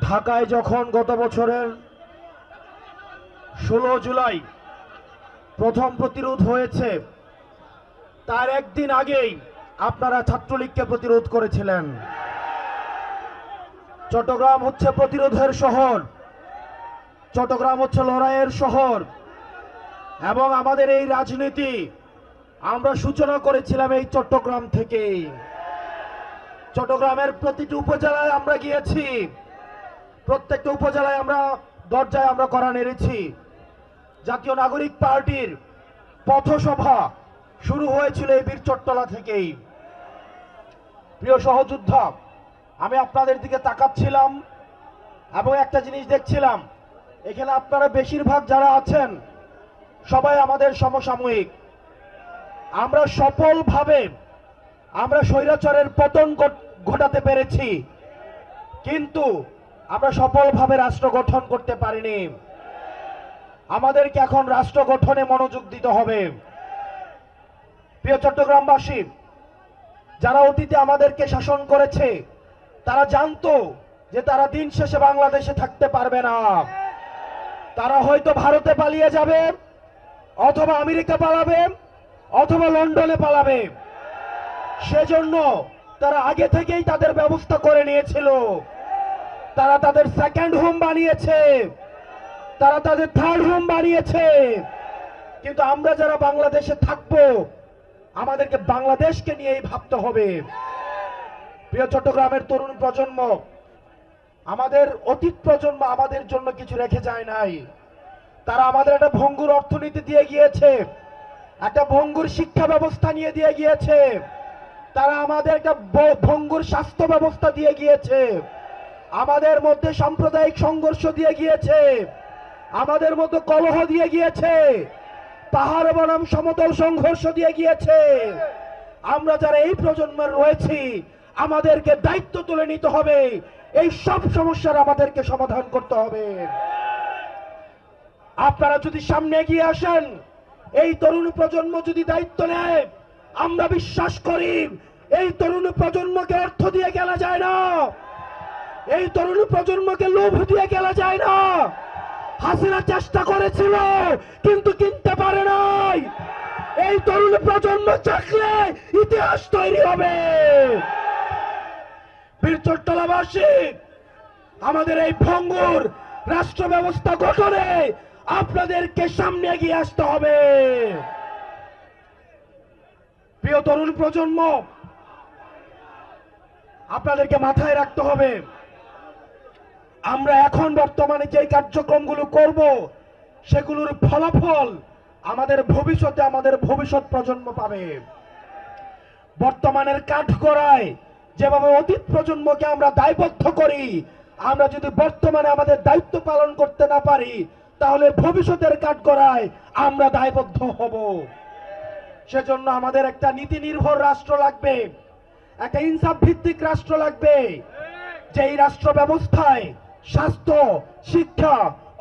ঢাকায় যখন গত বছরের 16 জুলাই প্রথম প্রতিরোধ হয়েছে, তার একদিন আগেই আপনারা ছাত্রলীগকে প্রতিরোধ করেছিলেন। চট্টগ্রাম হচ্ছে প্রতিরোধের শহর, চট্টগ্রাম হচ্ছে লড়াইয়ের শহর, এবং আমাদের এই রাজনীতি আমরা সূচনা করেছিলাম এই চট্টগ্রাম থেকে। চট্টগ্রামের প্রতিটি উপজেলায় আমরা গিয়েছি, প্রত্যেকটা উপজেলায় আমরা দরজায় আমরা কড়া নেড়েছি। জাতীয় নাগরিক পার্টির পথসভা শুরু হয়েছিল এই বীরচট্টলা থেকেই। প্রিয় সহযোদ্ধা, আমি আপনাদের দিকে তাকাচ্ছিলাম এবং একটা জিনিস দেখছিলাম, এখানে আপনারা বেশিরভাগ যারা আছেন সবাই আমাদের সমসাময়িক। আমরা সফলভাবে আমরা স্বৈরাচারের পতন ঘটাতে পেরেছি, কিন্তু আমরা সফলভাবে রাষ্ট্র গঠন করতে পারিনি। আমাদেরকে এখন রাষ্ট্র গঠনে মনোযোগ দিতে হবে। প্রিয় চট্টগ্রামবাসী, যারা অতীতে আমাদেরকে শাসন করেছে তারা জানতো যে তারা দিন শেষে বাংলাদেশে থাকতে পারবে না। তারা হয়তো ভারতে পালিয়ে যাবে, অথবা আমেরিকা পালাবে, অথবা লন্ডনে পালাবে। সেজন্য তারা আগে থেকেই তাদের ব্যবস্থা করে নিয়েছিল। তারা তাদের সেকেন্ড হোম বানিয়েছে, তারা তাদের থার্ড হোম বানিয়েছে। কিন্তু আমরা যারা বাংলাদেশে থাকবো, আমাদেরকে বাংলাদেশকে নিয়েই ভাবতে হবে। প্রিয় চট্টগ্রামের তরুণ প্রজন্ম, আমাদের অতীত প্রজন্ম আমাদের জন্য কিছু রেখে যায় নাই। তারা আমাদের একটা ভঙ্গুর অর্থনীতি দিয়ে গিয়েছে, একটা ভঙ্গুর শিক্ষা ব্যবস্থা নিয়ে দিয়ে গিয়েছে, তারা আমাদের একটা ভঙ্গুর স্বাস্থ্য ব্যবস্থা দিয়ে গিয়েছে, আমাদের মধ্যে সাম্প্রদায়িক সংঘর্ষ দিয়ে গিয়েছে, আমাদের মধ্যে কলহ দিয়ে গিয়েছে, পাহাড় বনাম সমতল সংঘর্ষ দিয়ে গিয়েছে। আমরা যারা এই প্রজন্মের রয়েছি, আমাদেরকে দায়িত্ব তুলে নিতে হবে। এই সব সমস্যার আমাদেরকে সমাধান করতে হবে। আপনারা যদি সামনে এগিয়ে আসেন, এই তরুণ প্রজন্ম যদি দায়িত্ব নেয়, আমরা বিশ্বাস করি এই তরুণ প্রজন্মকে অর্থ দিয়ে গেলা যায় না, এই তরুণ প্রজন্মকে লোভ দিয়ে গেলা যায় না। হাসিনা চেষ্টা করেছিল কিন্তু কিনতে পারে নাই। এই তরুণ প্রজন্ম চাকলে ইতিহাস তৈরি হবে। বীরচট্টলাবাসী, আমাদের এই ভঙ্গুর রাষ্ট্র ব্যবস্থা গঠনে আপনাদেরকে সামনে এগিয়ে আসতে হবে। প্রিয় তরুণ প্রজন্ম, আপনাদেরকে মাথায় রাখতে হবে, আমরা এখন বর্তমানে যে কার্যক্রমগুলো করব সেগুলোর ফলাফল আমাদের ভবিষ্যতে আমাদের ভবিষ্যৎ প্রজন্ম পাবে। বর্তমানের কাঠগড়ায় যেভাবে অতীত প্রজন্মকে আমরা দায়বদ্ধ করি, আমরা যদি বর্তমানে আমাদের দায়িত্ব পালন করতে না পারি, তাহলে ভবিষ্যতের কাঠগড়ায় আমরা দায়বদ্ধ হব। সেজন্য আমাদের একটা নীতি নির্ভর রাষ্ট্র লাগবে, একটা ইনসাফ ভিত্তিক রাষ্ট্র লাগবে, যেই রাষ্ট্র ব্যবস্থায় স্বাস্থ্য, শিক্ষা,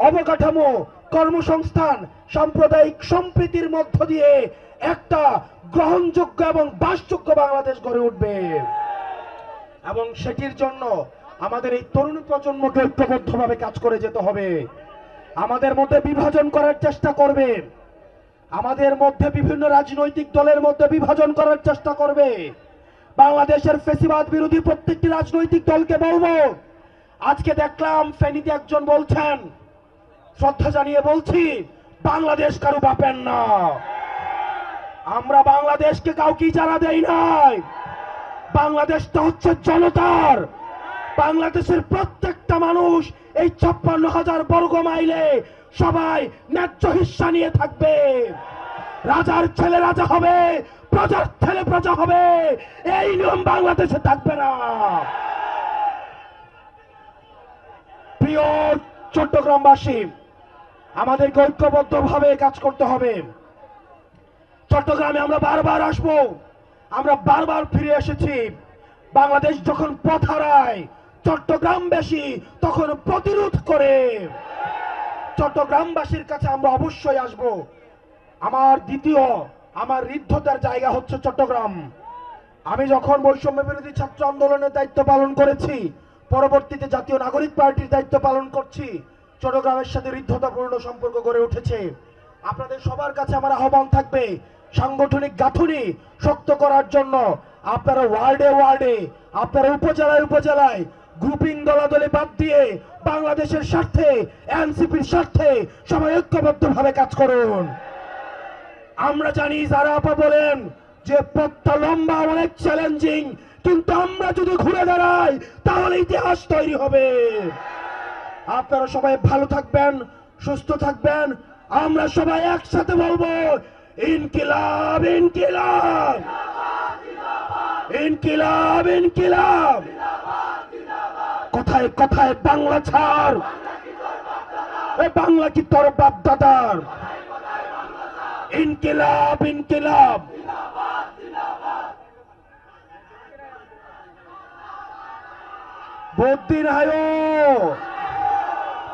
অবকাঠামো, কর্মসংস্থান, সাম্প্রদায়িক সম্প্রীতির মধ্য দিয়ে একটা গ্রহণযোগ্য এবং বাসযোগ্য বাংলাদেশ গড়ে উঠবে। এবং সেটির জন্য আমাদের এই তরুণ প্রজন্মকে ঐক্যবদ্ধভাবে কাজ করে যেতে হবে। আমাদের মধ্যে বিভাজন করার চেষ্টা করবে, আমাদের মধ্যে বিভিন্ন রাজনৈতিক দলের মধ্যে বিভাজন করার চেষ্টা করবে। বাংলাদেশের ফ্যাসিবাদ বিরোধী প্রত্যেকটি রাজনৈতিক দলকে বলবো, আজকে দেখলাম ফেনীতে একজন বলছেন, শ্রদ্ধা জানিয়ে বলছি, বাংলাদেশ কারো বাপের না। আমরা বাংলাদেশকে কাউকে ইজারা দেই নাই। বাংলাদেশটা হচ্ছে জনতার। বাংলাদেশের প্রত্যেকটা মানুষ এই 56,000 বর্গ মাইলে সবাই ন্যায্য হিস্সা নিয়ে থাকবে। রাজার ছেলে রাজা হবে, প্রজার ছেলে প্রজা হবে, এই নিয়ম বাংলাদেশে থাকবে না। প্রিয় চট্টগ্রামবাসী, আমাদেরকে ঐক্যবদ্ধভাবে কাজ করতে হবে। চট্টগ্রামে আমরা বারবার আসবো, আমরা বারবার ফিরে এসেছি। বাংলাদেশ যখন পথ হারায়, চট্টগ্রামবাসী তখন প্রতিরোধ করে। চট্টগ্রামবাসীর কাছে আমরা অবশ্যই আসব। আমার হৃদ্ধতার জায়গা হচ্ছে চট্টগ্রাম। আমি যখন বৈষম্য বিরোধী ছাত্র আন্দোলনের দায়িত্ব পালন করেছি, পরবর্তীতে জাতীয় নাগরিক পার্টির দায়িত্ব পালন করছি। চট্টগ্রামের সাথে হৃদ্যতাপূর্ণ সম্পর্ক গড়ে উঠেছে। আপনাদের সবার কাছে আমার আহ্বান থাকবে সাংগঠনিক গাঁথুনি শক্ত করার জন্য আপনারা ওয়ার্ডে ওয়ার্ডে, আপনারা উপজেলায় উপজেলায় গ্রুপিং দলাদলি বাদ দিয়ে বাংলাদেশের স্বার্থে, এনসিপির স্বার্থে সবাই ঐক্যবদ্ধভাবে কাজ করুন। আমরা জানি যারা আপা বলেন যে পথটা লম্বা, অনেক চ্যালেঞ্জিং, কিন্তু আমরা যদি ঘুরে দাঁড়াই তাহলে ইতিহাস তৈরি হবে। আপনারা সবাই ভালো থাকবেন, সুস্থ থাকবেন। আমরা সবাই একসাথে বলবো ইনকিলাব ইনকিলাব ইনকিলাব ইনকিলাব। কথায় কথায় বাংলা ছাড়, এ বাংলা কি তোর বাপ দাদার? ইনকিলাব ইনকিলাব। বদ্দিন হায়ো,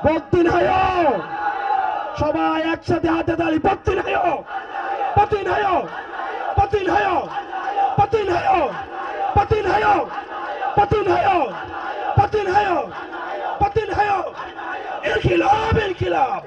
বদ্দিন হায়ো, সবাই একসাথে হাতে তালি। বদ্দিন হায়ো, বদ্দিন হায়ো, বদ্দিন হায়ো, বদ্দিন হায়ো, বদ্দিন হায়ো, বদ্দিন হায়ো, বদ্দিন হায়ো, বদ্দিন হায়ো। ইনকিলাব ইনকিলাব।